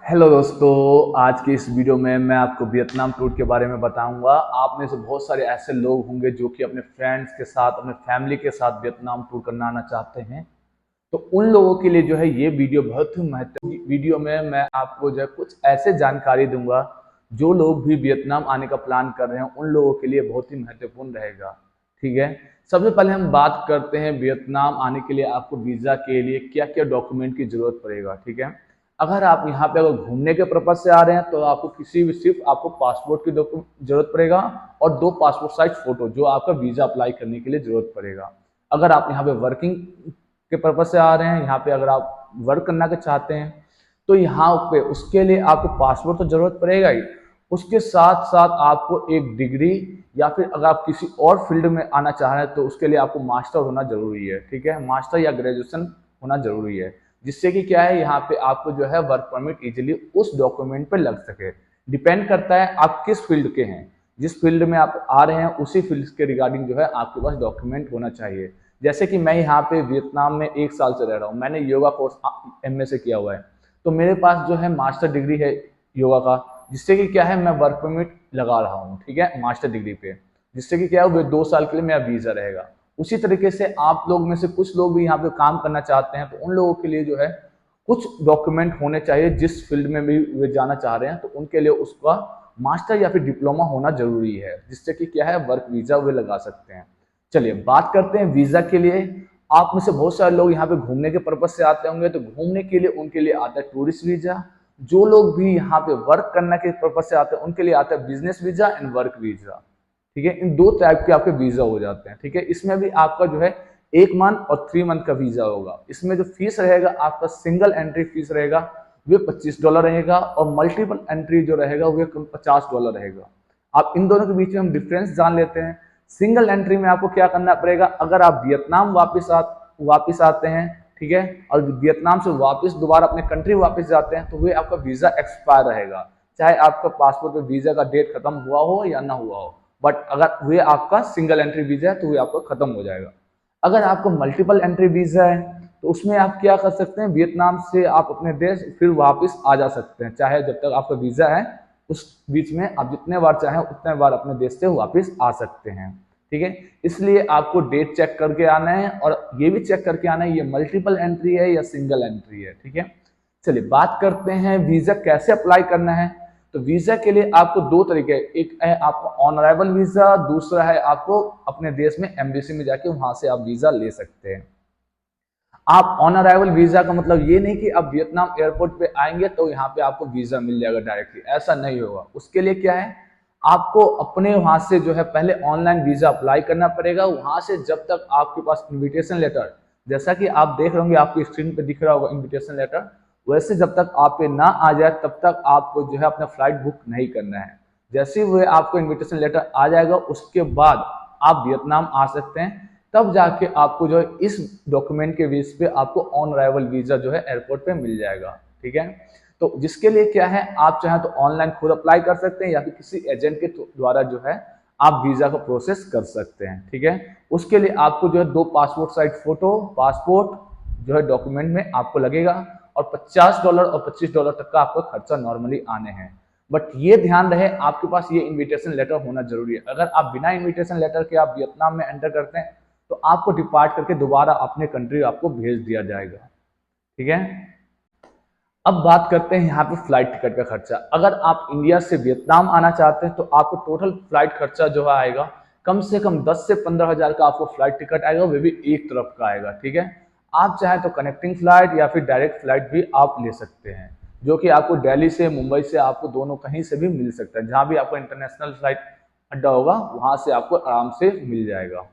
Hello दोस्तों, आज की इस वीडियो में मैं आपको वियतनाम टूर के बारे में बताऊंगा। आप में से बहुत सारे ऐसे लोग होंगे जो कि अपने फ्रेंड्स के साथ, अपने फैमिली के साथ वियतनाम टूर करना आना चाहते हैं। तो उन लोगों के लिए जो है ये वीडियो बहुत ही महत्वपूर्ण। वीडियो में मैं आपको जो है कुछ ऐसे जानकारी दूंगा जो लोग भी वियतनाम आने का प्लान कर रहे हैं उन लोगों के लिए बहुत ही महत्वपूर्ण रहेगा। ठीक है, सबसे पहले हम बात करते हैं वियतनाम आने के लिए आपको वीज़ा के लिए क्या क्या डॉक्यूमेंट की जरूरत पड़ेगा। ठीक है, अगर आप यहाँ पे अगर घूमने के पर्पज से आ रहे हैं तो आपको किसी भी सिर्फ आपको पासपोर्ट की जरूरत पड़ेगा और 2 पासपोर्ट साइज फोटो जो आपका वीज़ा अप्लाई करने के लिए जरूरत पड़ेगा। अगर आप यहाँ पे वर्किंग के पर्पज से आ रहे हैं, यहाँ पे अगर आप वर्क करना के चाहते हैं तो यहाँ पे उसके लिए आपको पासपोर्ट तो जरूरत पड़ेगा ही। उसके साथ साथ आपको एक डिग्री या फिर अगर आप किसी और फील्ड में आना चाह रहे हैं तो उसके लिए आपको मास्टर होना जरूरी है। ठीक है, मास्टर या ग्रेजुएशन होना जरूरी है, जिससे कि क्या है यहाँ पे आपको जो है वर्क परमिट इजीली उस डॉक्यूमेंट पे लग सके। डिपेंड करता है आप किस फील्ड के हैं, जिस फील्ड में आप आ रहे हैं उसी फील्ड के रिगार्डिंग जो है आपके पास डॉक्यूमेंट होना चाहिए। जैसे कि मैं यहाँ पे वियतनाम में 1 साल से रह रहा हूँ, मैंने योगा कोर्स एमए से किया हुआ है, तो मेरे पास जो है मास्टर डिग्री है योगा का, जिससे कि क्या है मैं वर्क परमिट लगा रहा हूँ। ठीक है, मास्टर डिग्री पे, जिससे कि क्या है वो 2 साल के लिए मेरा वीजा रहेगा। उसी तरीके से आप लोग में से कुछ लोग भी यहाँ पे काम करना चाहते हैं तो उन लोगों के लिए जो है कुछ डॉक्यूमेंट होने चाहिए। जिस फील्ड में भी वे जाना चाह रहे हैं तो उनके लिए उसका मास्टर या फिर डिप्लोमा होना जरूरी है, जिससे कि क्या है वर्क वीजा वे लगा सकते हैं। चलिए बात करते हैं वीजा के लिए। आप में से बहुत सारे लोग यहाँ पे घूमने के पर्पज से आते होंगे, तो घूमने के लिए उनके लिए आता है टूरिस्ट वीजा। जो लोग भी यहाँ पे वर्क करने के पर्पज से आते हैं उनके लिए आता है business visa and work visa. ठीक है, इन 2 टाइप के आपके वीजा हो जाते हैं। ठीक है, इसमें भी आपका जो है 1 मंथ और 3 मंथ का वीजा होगा। इसमें जो फीस रहेगा आपका सिंगल एंट्री फीस रहेगा वो $25 रहेगा और मल्टीपल एंट्री जो रहेगा वो $50 रहेगा। आप इन दोनों के बीच में हम डिफरेंस जान लेते हैं। सिंगल एंट्री में आपको क्या करना पड़ेगा, अगर आप वियतनाम वापिस आते हैं, ठीक है, और वियतनाम से वापस दोबारा अपने कंट्री वापस जाते हैं तो वे आपका वीजा एक्सपायर रहेगा, चाहे आपका पासपोर्ट पे वीजा का डेट खत्म हुआ हो या ना हुआ हो। बट अगर वे आपका सिंगल एंट्री वीजा है तो वे आपका खत्म हो जाएगा। अगर आपका मल्टीपल एंट्री वीजा है तो उसमें आप क्या कर सकते हैं, वियतनाम से आप अपने देश फिर वापस आ जा सकते हैं, चाहे जब तक आपका वीजा है उस बीच में आप जितने बार चाहें उतने बार अपने देश से वापस आ सकते हैं। ठीक है, इसलिए आपको डेट चेक करके आना है और ये भी चेक करके आना है ये मल्टीपल एंट्री है या सिंगल एंट्री है। ठीक है, चलिए बात करते हैं वीजा कैसे अप्लाई करना है। तो वीजा के लिए आपको 2 तरीके, एक है आपको ऑन अराइवल वीजा, दूसरा है आपको अपने देश में एम्बेसी में जाके वहां से आप वीजा ले सकते हैं। आप ऑन अराइवल वीजा का मतलब ये नहीं कि आप वियतनाम एयरपोर्ट पे आएंगे तो यहाँ पे आपको वीजा मिल जाएगा डायरेक्टली, ऐसा नहीं होगा। उसके लिए क्या है, आपको अपने वहां से जो है पहले ऑनलाइन वीजा अप्लाई करना पड़ेगा। वहां से जब तक आपके पास इन्विटेशन लेटर, जैसा कि आप देख रहे होंगे आपकी स्क्रीन पे दिख रहा होगा इन्विटेशन लेटर, वैसे जब तक आप पे ना आ जाए तब तक आपको जो है अपना फ्लाइट बुक नहीं करना है। जैसे ही आपको इन्विटेशन लेटर आ जाएगा उसके बाद आप वियतनाम आ सकते हैं। तब जाके आपको जो है इस डॉक्यूमेंट के बेस पे आपको ऑन अराइवल वीजा जो है एयरपोर्ट पे मिल जाएगा। ठीक है, तो जिसके लिए क्या है आप चाहे तो ऑनलाइन खुद अप्लाई कर सकते हैं या फिर किसी एजेंट के द्वारा जो है आप वीजा का प्रोसेस कर सकते हैं। ठीक है, उसके लिए आपको जो है 2 पासपोर्ट साइज फोटो, पासपोर्ट जो है डॉक्यूमेंट में आपको लगेगा और $50 और $25 तक का आपका खर्चा नॉर्मली आने हैं। बट ये ध्यान रहे आपके पास ये इन्विटेशन लेटर होना जरूरी है। अगर आप बिना इन्विटेशन लेटर के आप वियतनाम में एंटर करते हैं तो आपको डिपार्ट करके दोबारा अपने कंट्री आपको भेज दिया जाएगा। ठीक है, अब बात करते हैं यहाँ पे फ्लाइट टिकट का खर्चा। अगर आप इंडिया से वियतनाम आना चाहते हैं तो आपको टोटल फ्लाइट खर्चा जो है आएगा कम से कम 10 से 15 हजार का आपको फ्लाइट टिकट आएगा, वो भी एक तरफ का आएगा। ठीक है, आप चाहें तो कनेक्टिंग फ्लाइट या फिर डायरेक्ट फ्लाइट भी आप ले सकते हैं, जो कि आपको दिल्ली से मुंबई से आपको दोनों कहीं से भी मिल सकता है। जहां भी आपको इंटरनेशनल फ्लाइट अड्डा होगा वहां से आपको आराम से मिल जाएगा।